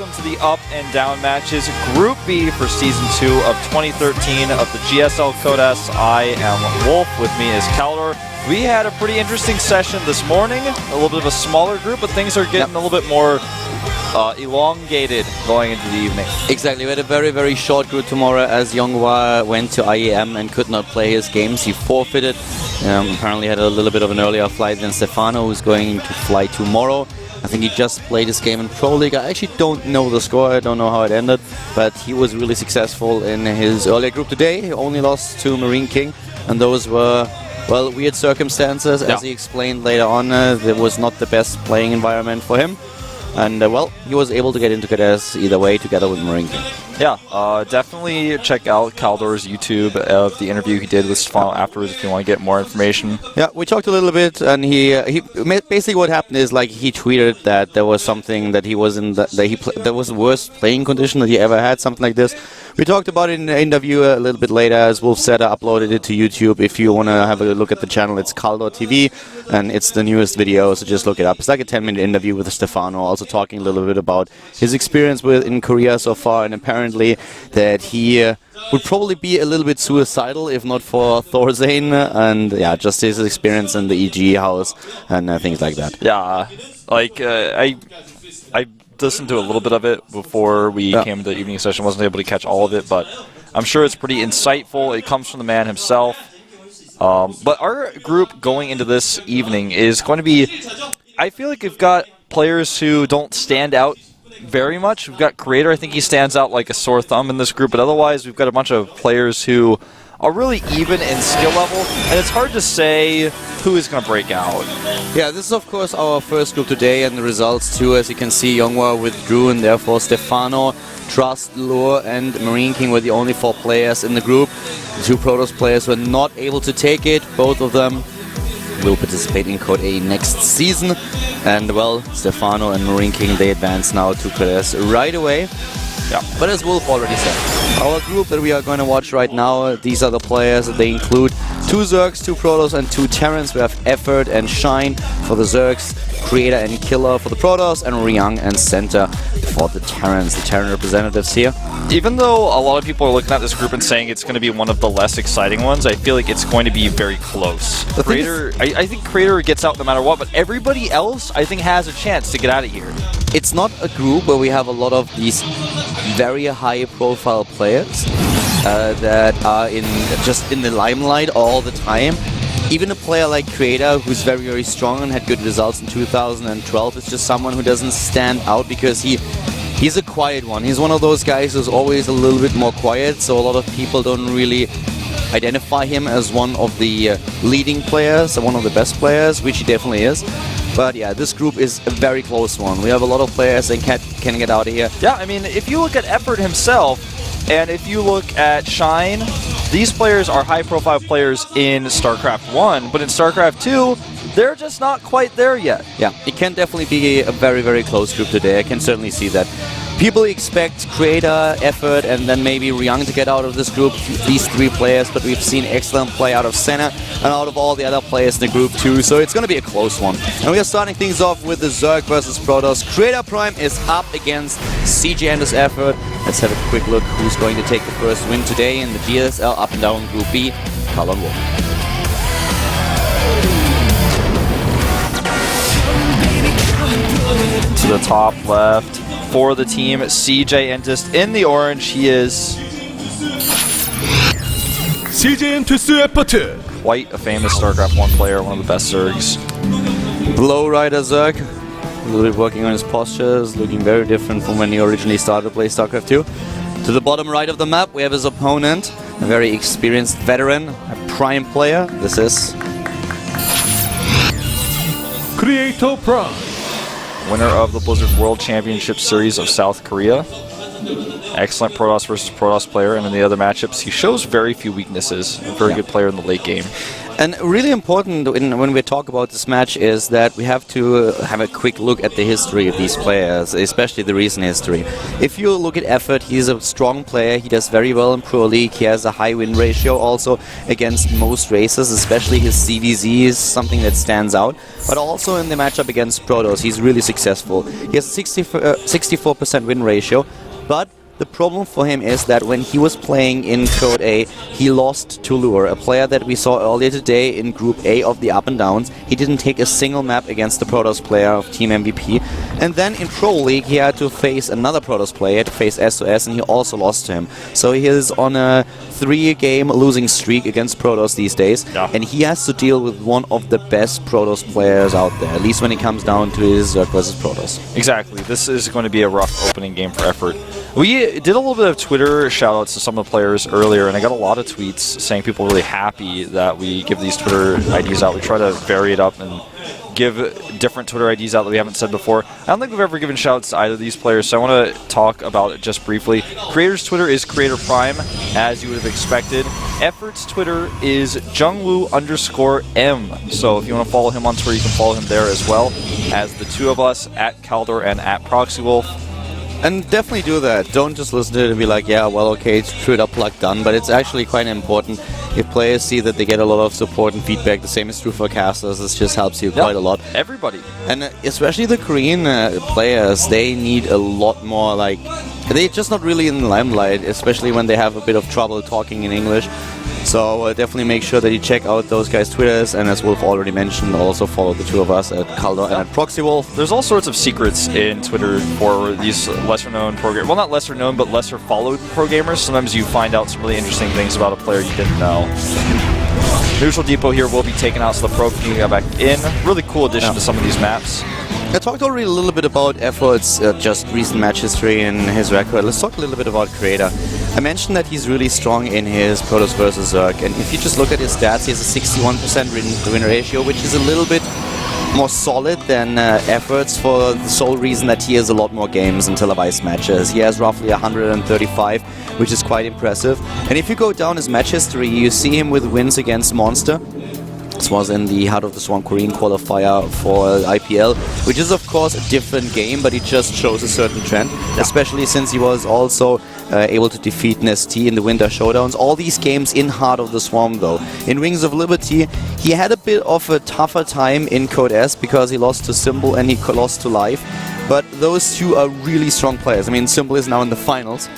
welcome to the up and down matches. Group B for Season 2 of 2013 of the GSL Code S. I am Wolf, with me is Caldor. We had a pretty interesting session this morning, a little bit of a smaller group, but things are getting a little bit more elongated going into the evening. Exactly, we had a very, very short group tomorrow as Yonghwa went to IEM and could not play his games. He forfeited, apparently had a little bit of an earlier flight than Stefano, who's going to fly tomorrow. I think he just played his game in Pro League. I actually don't know the score, I don't know how it ended, but he was really successful in his earlier group today. He only lost to Marine King, and those were, well, weird circumstances. As he explained later on, there was not the best playing environment for him. And, well, he was able to get into Cadets either way together with Marine King. Yeah, definitely check out Caldor's YouTube of the interview he did with Stefano afterwards if you want to get more information. Yeah, we talked a little bit, and he basically what happened is, like, he tweeted that there was something that he was in, that was the worst playing condition that he ever had, something like this. We talked about it in the interview a little bit later, as Wolf said. I uploaded it to YouTube. If you want to have a look at the channel, it's CalDor.TV, and it's the newest video, so just look it up. It's like a 10-minute interview with Stefano, also talking a little bit about his experience in Korea so far, and apparently that he would probably be a little bit suicidal if not for Thorzane, and yeah, just his experience in the EG house and things like that. Yeah, like I listened to a little bit of it before we came to the evening session. Wasn't able to catch all of it, but I'm sure it's pretty insightful. It comes from the man himself. But our group going into this evening is going to be, I feel like we've got players who don't stand out very much. We've got Creator. I think he stands out like a sore thumb in this group, but otherwise we've got a bunch of players who are really even in skill level, and it's hard to say who is going to break out. Yeah, this is of course our first group today, and the results too. As you can see, Yonghwa withdrew, and therefore Stefano, Trust, Lure, and Marine King were the only 4 players in the group. The 2 Protoss players were not able to take it. Both of them will participate in Code A next season. And well, Stefano and Marine King, they advance now to Code S right away. Yeah, but as Wolf already said, our group that we are going to watch right now, these are the players. They include 2 Zergs, 2 Protoss, and 2 Terrans. We have Effort and Shine for the Zergs, Creator and Killer for the Protoss, and Ryang and Center for the Terrans, the Terran representatives here. Even though a lot of people are looking at this group and saying it's going to be one of the less exciting ones, I feel like it's going to be very close. Creator, I think Creator gets out no matter what, but everybody else, I think, has a chance to get out of here. It's not a group where we have a lot of these very high-profile players that are just in the limelight all the time. Even a player like Creator, who's very, very strong and had good results in 2012, is just someone who doesn't stand out because he's a quiet one. He's one of those guys who's always a little bit more quiet, so a lot of people don't really identify him as one of the leading players, one of the best players, which he definitely is. But yeah, this group is a very close one. We have a lot of players that can get out of here. Yeah, I mean, if you look at Effort himself, and if you look at Shine, these players are high-profile players in StarCraft 1, but in StarCraft 2, they're just not quite there yet. Yeah, it can definitely be a very, very close group today. I can certainly see that. People expect Creator, Effort, and then maybe Ryang to get out of this group, these 3 players, but we've seen excellent play out of Senna and out of all the other players in the group too, so it's going to be a close one. And we are starting things off with the Zerg versus Protoss. Creator Prime is up against CJ and his Effort. Let's have a quick look who's going to take the first win today in the GSL Up and Down Group B. Call on Wolf. To the top left for the team, CJ Entis in the orange. He is CJ Entis Effort. Quite a famous StarCraft 1 player, one of the best Zergs. Lowrider Zerg, a little bit working on his postures, looking very different from when he originally started to play StarCraft 2. To the bottom right of the map, we have his opponent, a very experienced veteran, a prime player. This is Creator Prime, winner of the Blizzard World Championship Series of South Korea. Excellent Protoss versus Protoss player, and in the other matchups, he shows very few weaknesses. A very good player in the late game. And really important when we talk about this match is that we have to have a quick look at the history of these players, especially the recent history. If you look at Effort, he's a strong player, he does very well in Pro League, he has a high win ratio also against most races, especially his CVZ is something that stands out. But also in the matchup against Protoss, he's really successful. He has a 64% win ratio, but the problem for him is that when he was playing in Code A, he lost to Lure, a player that we saw earlier today in Group A of the Up and Downs. He didn't take a single map against the Protoss player of Team MVP. And then in Pro League, he had to face another Protoss player, he had to face SOS, and he also lost to him. So he is on a 3-game losing streak against Protoss these days, and he has to deal with one of the best Protoss players out there, at least when it comes down to his Zerg versus Protoss. Exactly. This is going to be a rough opening game for Effort. We did a little bit of Twitter shout-outs to some of the players earlier, and I got a lot of tweets saying people are really happy that we give these Twitter IDs out. We try to vary it up and give different Twitter IDs out that we haven't said before. I don't think we've ever given shout-outs to either of these players, so I want to talk about it just briefly. Creator's Twitter is Creator Prime, as you would have expected. Effort's Twitter is Jungwoo_M. So if you want to follow him on Twitter, you can follow him there as well as the two of us, at Caldor and at ProxyWolf. And definitely do that. Don't just listen to it and be like, yeah, well, okay, it's true, up, plug, done. But it's actually quite important if players see that they get a lot of support and feedback. The same is true for casters. This just helps you quite a lot. Everybody. And especially the Korean players, they need a lot more, like, they're just not really in the limelight, especially when they have a bit of trouble talking in English. So definitely make sure that you check out those guys' Twitters, and as Wolf already mentioned, also follow the two of us at Caldor and at ProxyWolf. There's all sorts of secrets in Twitter for these lesser-known pro gamers. Well, not lesser-known, but lesser-followed pro gamers. Sometimes you find out some really interesting things about a player you didn't know. Neutral Depot here will be taken out, so the pro can get back in. Really cool addition to some of these maps. I talked already a little bit about Effort's just recent match history and his record. Let's talk a little bit about Creator. I mentioned that he's really strong in his Protoss versus Zerg, and if you just look at his stats, he has a 61% win ratio, which is a little bit more solid than Effort's, for the sole reason that he has a lot more games in televised matches. He has roughly 135, which is quite impressive. And if you go down his match history, you see him with wins against Monster. This was in the Heart of the Swarm Korean qualifier for IPL, which is of course a different game, but it just shows a certain trend, especially since he was also able to defeat Nest-T in the Winter Showdowns. All these games in Heart of the Swarm though. In Wings of Liberty, he had a bit of a tougher time in Code S because he lost to Symbol and he lost to Life, but those two are really strong players. I mean, Symbol is now in the finals,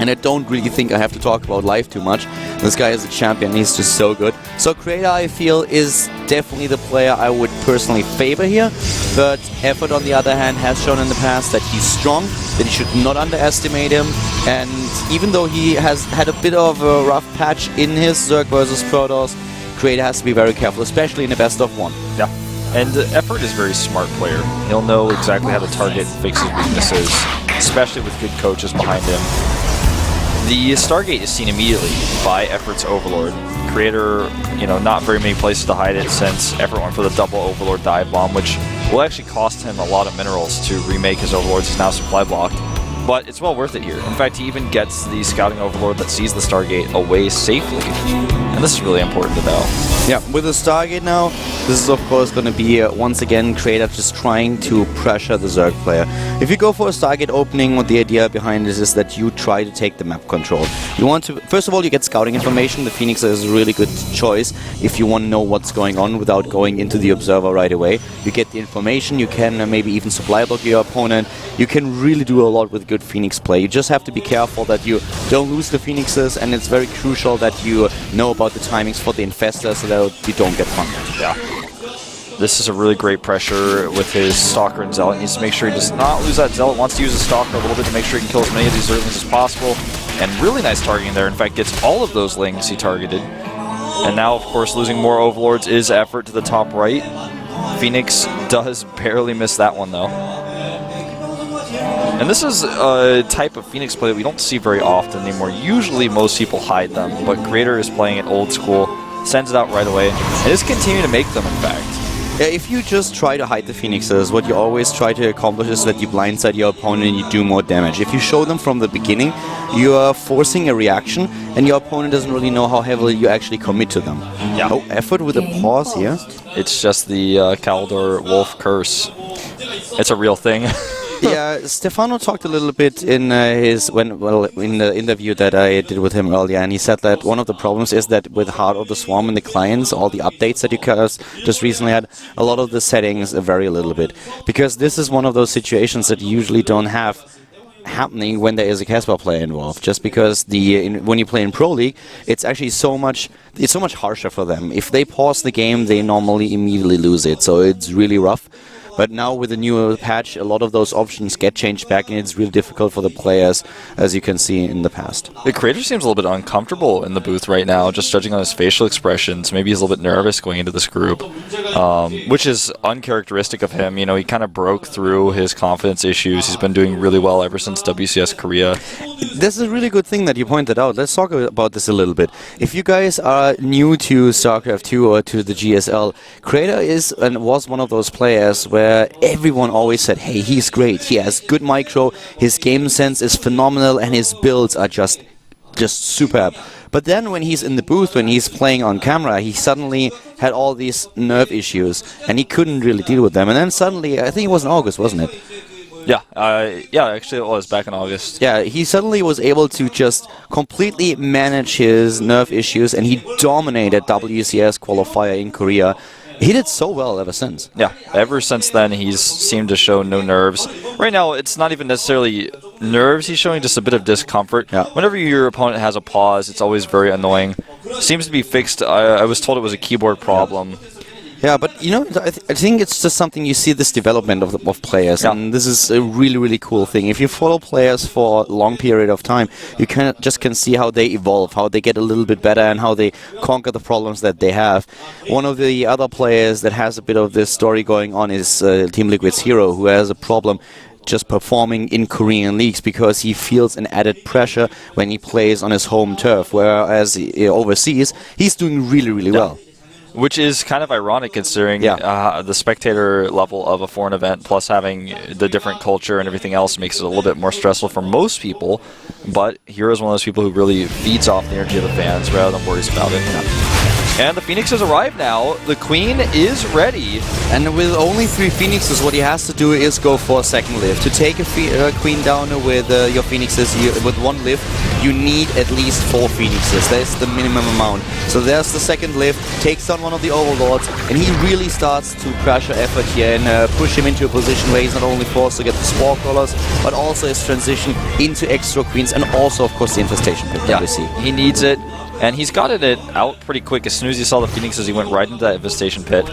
and I don't really think I have to talk about Life too much. This guy is a champion, he's just so good. So Creator, I feel, is definitely the player I would personally favor here. But Effort, on the other hand, has shown in the past that he's strong, that you should not underestimate him. And even though he has had a bit of a rough patch in his Zerg versus Protoss, Creator has to be very careful, especially in the best of one. Yeah. And Effort is a very smart player. He'll know exactly how to target and fix his weaknesses, especially with good coaches behind him. The Stargate is seen immediately by Effort's Overlord. Creator, not very many places to hide it, since Effort went for the double Overlord dive bomb, which will actually cost him a lot of minerals to remake his Overlords. He's now supply blocked. But it's well worth it here. In fact, he even gets the Scouting Overlord that sees the Stargate away safely. And this is really important to know. Yeah, with the Stargate now, this is of course going to be, once again, Creator just trying to pressure the Zerg player. If you go for a Stargate opening, what the idea behind this is that you try to take the map control. You want to, first of all, you get scouting information. The Phoenix is a really good choice if you want to know what's going on without going into the Observer right away. You get the information, you can maybe even supply block your opponent. You can really do a lot with good Phoenix play. You just have to be careful that you don't lose the Phoenixes, and it's very crucial that you know about the timings for the Infestors so that you don't get punked. Yeah. This is a really great pressure with his Stalker and Zealot. He needs to make sure he does not lose that Zealot. Wants to use his Stalker a little bit to make sure he can kill as many of these Zerglings as possible. And really nice targeting there. In fact, gets all of those Lings he targeted. And now, of course, losing more Overlords is Effort to the top right. Phoenix does barely miss that one, though. And this is a type of Phoenix play that we don't see very often anymore. Usually most people hide them, but Creator is playing it old school, sends it out right away, and is continuing to make them, in fact. Yeah, if you just try to hide the Phoenixes, what you always try to accomplish is that you blindside your opponent and you do more damage. If you show them from the beginning, you are forcing a reaction, and your opponent doesn't really know how heavily you actually commit to them. Yeah. Oh, effort with a pause here. It's just the Kaldor Wolf curse. It's a real thing. Yeah, Stefano talked a little bit in in the interview that I did with him earlier, and he said that one of the problems is that with Heart of the Swarm and the clients, all the updates that you guys just recently had, a lot of the settings vary a little bit, because this is one of those situations that you usually don't have happening when there is a Casper player involved. Just because when you play in Pro League, it's actually so much harsher for them. If they pause the game, they normally immediately lose it, so it's really rough. But now with the newer patch, a lot of those options get changed back, and it's really difficult for the players, as you can see in the past. The creator seems a little bit uncomfortable in the booth right now, just judging on his facial expressions. Maybe he's a little bit nervous going into this group, which is uncharacteristic of him. You know, he kind of broke through his confidence issues. He's been doing really well ever since WCS Korea. This is a really good thing that you pointed out. Let's talk about this a little bit. If you guys are new to Starcraft 2 or to the GSL, Creator is and was one of those players where everyone always said, hey, he's great, he has good micro, his game sense is phenomenal, and his builds are just superb. But then when he's in the booth, when he's playing on camera, he suddenly had all these nerve issues, and he couldn't really deal with them. And then suddenly, I think it was in August, wasn't it? Yeah, actually it was back in August. Yeah, he suddenly was able to just completely manage his nerve issues, and he dominated WCS qualifier in Korea. He did so well ever since. Yeah, ever since then he's seemed to show no nerves. Right now it's not even necessarily nerves, he's showing just a bit of discomfort. Yeah. Whenever your opponent has a pause, it's always very annoying. Seems to be fixed. I was told it was a keyboard problem. Yeah, but you know, I think it's just something you see this development of players, and this is a really, really cool thing. If you follow players for a long period of time, you can see how they evolve, how they get a little bit better, and how they conquer the problems that they have. One of the other players that has a bit of this story going on is Team Liquid's Hero, who has a problem just performing in Korean leagues because he feels an added pressure when he plays on his home turf, whereas overseas, he's doing really, really well. Which is kind of ironic considering the spectator level of a foreign event, plus having the different culture and everything else makes it a little bit more stressful for most people. But Hero is one of those people who really feeds off the energy of the fans rather than worries about it. And the Phoenix has arrived now. The Queen is ready. And with only 3 Phoenixes, what he has to do is go for a second lift. To take a Queen down with your Phoenixes, with 1 lift, you need at least 4 Phoenixes. That's the minimum amount. So there's the second lift, takes down one of the Overlords, and he really starts to pressure effort here and push him into a position where he's not only forced to get the Spore Crawlers, but also his transition into extra Queens, and also, of course, the Infestation Pit that we see. He needs it. And he's gotten it out pretty quick. As soon as he saw the Phoenixes, he went right into that Infestation Pit.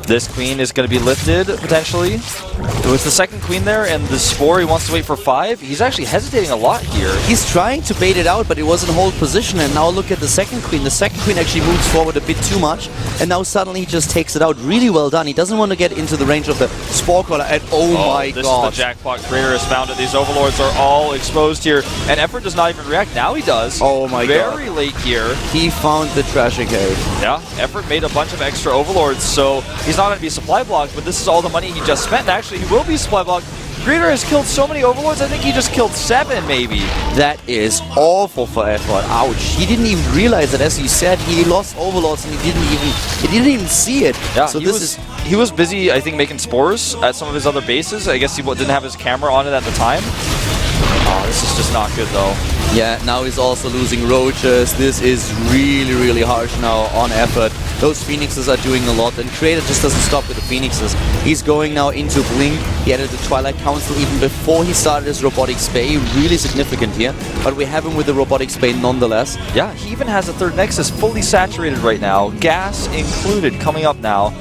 This Queen is going to be lifted, potentially. With the second Queen there and the Spore, he wants to wait for 5. He's actually hesitating a lot here. He's trying to bait it out, but it was in hold position, and now look at the second Queen. The second Queen actually moves forward a bit too much, and now suddenly he just takes it out. Really well done. He doesn't want to get into the range of the Spore Crawler, and oh my god. This is the jackpot. Creator has found it. These Overlords are all exposed here, and Effort does not even react. Now he does. Oh my god. Very late here. He found the Trashing Cave. Yeah, Effort made a bunch of extra Overlords, so he's not going to be supply blocked, but this is all the money he just spent. Actually, he will be supply blocked. Creator has killed so many Overlords, I think he just killed 7 maybe. That is awful for Effort. Ouch. He didn't even realize that, as you said, he lost Overlords and he didn't even see it. Yeah, so he was busy, I think, making spores at some of his other bases. I guess he didn't have his camera on it at the time. Oh, this is just not good though. Yeah, now he's also losing Roaches. This is really, really harsh now on Effort. Those Phoenixes are doing a lot, and Creator just doesn't stop with the Phoenixes. He's going now into Blink. He added the Twilight Council even before he started his Robotic Spay. Really significant here, but we have him with the Robotic Spay nonetheless. Yeah, he even has a third Nexus fully saturated right now, gas included coming up now.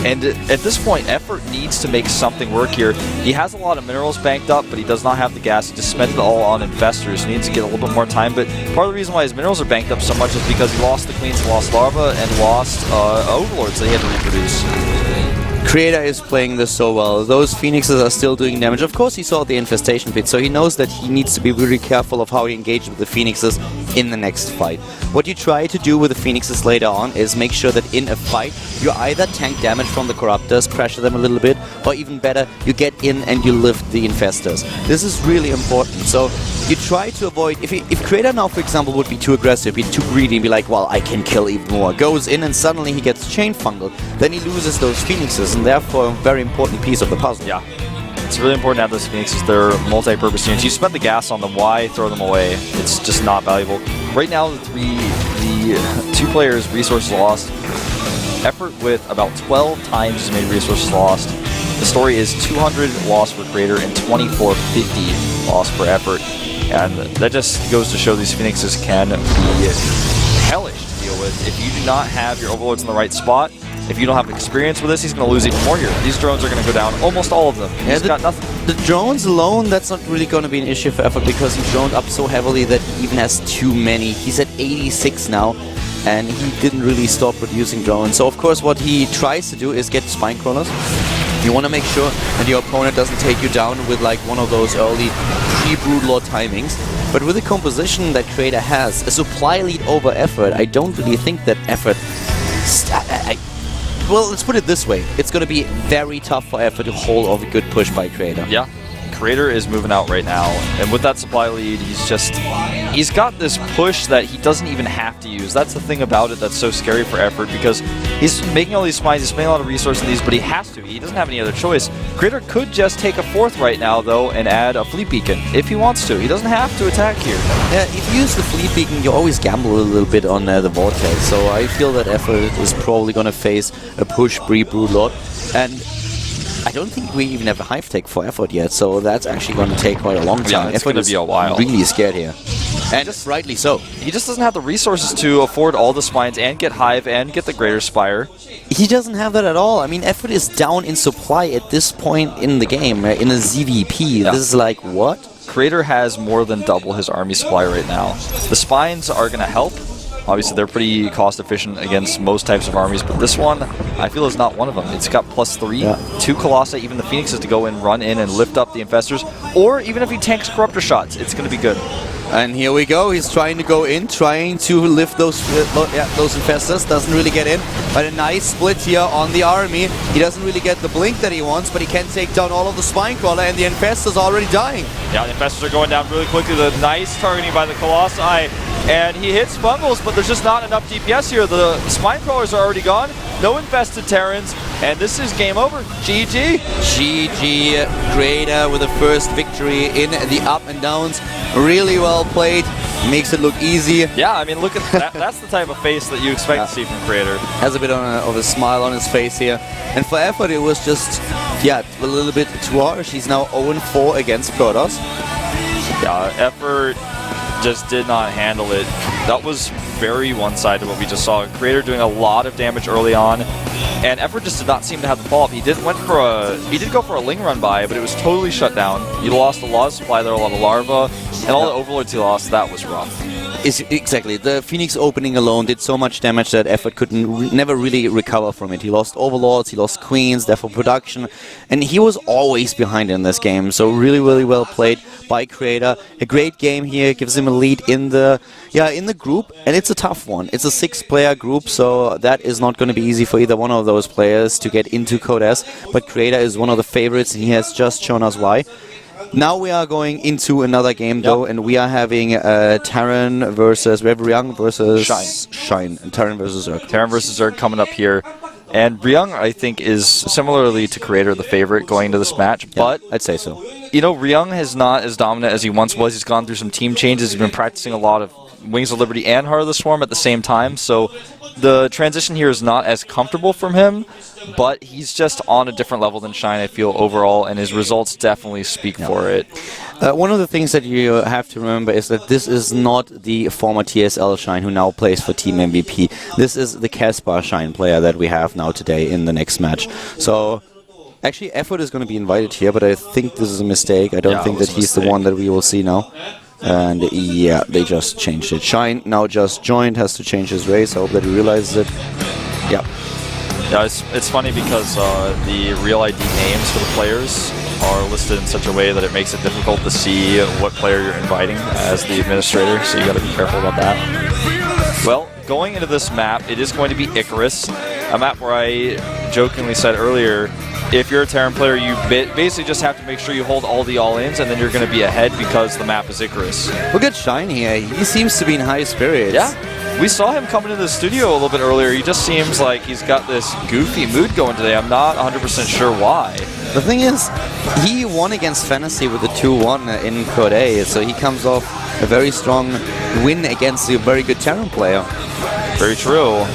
And at this point, Effort needs to make something work here. He has a lot of minerals banked up, but he does not have the gas. He just spent it all on Infestors. He needs to get a little bit more time, but part of the reason why his minerals are banked up so much is because he lost the Queens, lost Larva, and lost Overlords that he had to reproduce. Creator is playing this so well. Those Phoenixes are still doing damage. Of course, he saw the infestation pit, so he knows that he needs to be really careful of how he engages with the Phoenixes in the next fight. What you try to do with the Phoenixes later on is make sure that in a fight, you either tank damage from the Corruptors, pressure them a little bit, or even better, you get in and you lift the Infestors. This is really important. So you try to avoid... If Creator now, for example, would be too aggressive, be too greedy, and be like, well, I can kill even more, goes in and suddenly he gets chain fungal, then he loses those Phoenixes, and therefore a very important piece of the puzzle. Yeah. It's really important to have those Phoenixes. They're multi-purpose units. You spend the gas on them, why throw them away? It's just not valuable. Right now, the 2 players, resources lost. Effort with about 12 times as many resources lost. The story is 200 lost for Creator and 2450 lost for Effort. And that just goes to show these Phoenixes can be hellish to deal with. If you do not have your Overlords in the right spot, if you don't have experience with this, he's going to lose even more here. These drones are going to go down, almost all of them. He's got nothing. The drones alone, that's not really going to be an issue for Effort because he droned up so heavily that he even has too many. He's at 86 now, and he didn't really stop producing drones. So of course what he tries to do is get spine crawlers. You want to make sure that your opponent doesn't take you down with like one of those early pre-Broodlord timings. But with the composition that Creator has, a supply lead over Effort, I don't really think that Effort... Well, let's put it this way. It's going to be very tough for Effort to hold off a good push by Creator. Yeah. Creator is moving out right now, and with that supply lead, he's got this push that he doesn't even have to use. That's the thing about it that's so scary for Effort, because he's making all these spines, he's spending a lot of resources in these, but he has to. He doesn't have any other choice. Creator could just take a 4th right now, though, and add a fleet beacon if he wants to. He doesn't have to attack here. Yeah, if you use the fleet beacon, you always gamble a little bit on the vortex, so I feel that Effort is probably going to face a push pre-Broodlord, and I don't think we even have a hive tech for Effort yet, so that's actually going to take quite a long time. Yeah, it's going to be a while. Really scared here. And just rightly so. He just doesn't have the resources to afford all the spines and get hive and get the greater spire. He doesn't have that at all. I mean, Effort is down in supply at this point in the game, in a ZVP. Yeah. This is like, what? Creator has more than double his army supply right now. The spines are going to help. Obviously, they're pretty cost-efficient against most types of armies, but this one, I feel, is not one of them. It's got +3, 2 Colossi, even the Phoenixes to go in, run in, and lift up the Infestors. Or even if he tanks Corruptor shots, it's going to be good. And here we go. He's trying to go in, trying to lift those Infestors. Doesn't really get in, but a nice split here on the army. He doesn't really get the blink that he wants, but he can take down all of the Spinecrawler, and the Infestors are already dying. Yeah, the Infestors are going down really quickly. The nice targeting by the Colossi. And he hits Fungals, but there's just not enough DPS here. The Spinecrawlers are already gone. No infested Terrans, and this is game over. GG. GG. Creator with the first victory in the up and downs. Really well played. Makes it look easy. Yeah, I mean, look at that. That's the type of face that you expect to see from Creator. Has a bit of a smile on his face here. And for Effort, it was just, a little bit too harsh. He's now 0-4 against Protoss. Yeah, Effort just did not handle it. That was very one-sided what we just saw. Creator doing a lot of damage early on, and Effort just did not seem to have the follow-up. He did go for a Ling run by, but it was totally shut down. He lost a lot of supply there, a lot of larva, and all the Overlords he lost. That was rough. Exactly. The Phoenix opening alone did so much damage that Effort could never really recover from it. He lost Overlords, he lost Queens, therefore production, and he was always behind in this game. So really, really well played by Creator. A great game here, gives him a lead in the group, and it's a tough one. It's a 6-player group, so that is not going to be easy for either one of those players to get into Code S. But Creator is one of the favorites, and he has just shown us why. Now we are going into another game, though, and we are having Terran versus Ryung versus Shine. And Terran versus Zerg. Terran versus Zerg coming up here. And Ryung, I think, is similarly to Creator the favorite going into this match. Yeah, but I'd say so. You know, Ryung is not as dominant as he once was. He's gone through some team changes. He's been practicing a lot of Wings of Liberty and Heart of the Swarm at the same time. So the transition here is not as comfortable from him, but he's just on a different level than Shine, I feel, overall, and his results definitely speak for it. One of the things that you have to remember is that this is not the former TSL Shine who now plays for Team MVP. This is the Caspar Shine player that we have now today in the next match. So, actually, Effort is going to be invited here, but I think this is a mistake. I don't think that he's the one that we will see now. And yeah, they just changed it. Shine now just joined, has to change his race. I hope that he realizes it. Yeah. Yeah, it's funny because the real ID names for the players are listed in such a way that it makes it difficult to see what player you're inviting as the administrator, so you got to be careful about that. Well, going into this map, it is going to be Icarus, a map where I jokingly said earlier, if you're a Terran player, you basically just have to make sure you hold all the all-ins, and then you're going to be ahead because the map is Icarus. Look at Shine here. He seems to be in high spirits. Yeah. We saw him coming into the studio a little bit earlier. He just seems like he's got this goofy mood going today. I'm not 100% sure why. The thing is, he won against Fantasy with a 2-1 in Code A, so he comes off a very strong win against a very good Terran player. Very true.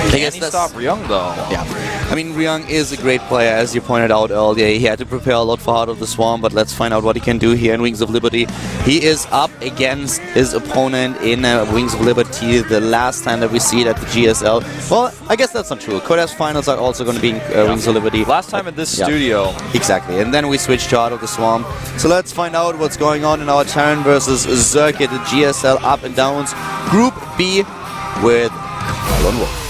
I guess Can he that's stop Ryung, though? Yeah. I mean, Ryung is a great player, as you pointed out earlier. He had to prepare a lot for Heart of the Swarm, but let's find out what he can do here in Wings of Liberty. He is up against his opponent in Wings of Liberty the last time that we see it at the GSL. Well, I guess that's not true. Koda's finals are also going to be in Wings of Liberty. Last time in this studio. Exactly. And then we switch to Heart of the Swarm. So let's find out what's going on in our Terran versus Circuit, the GSL up and downs. Group B with Lone Wolf.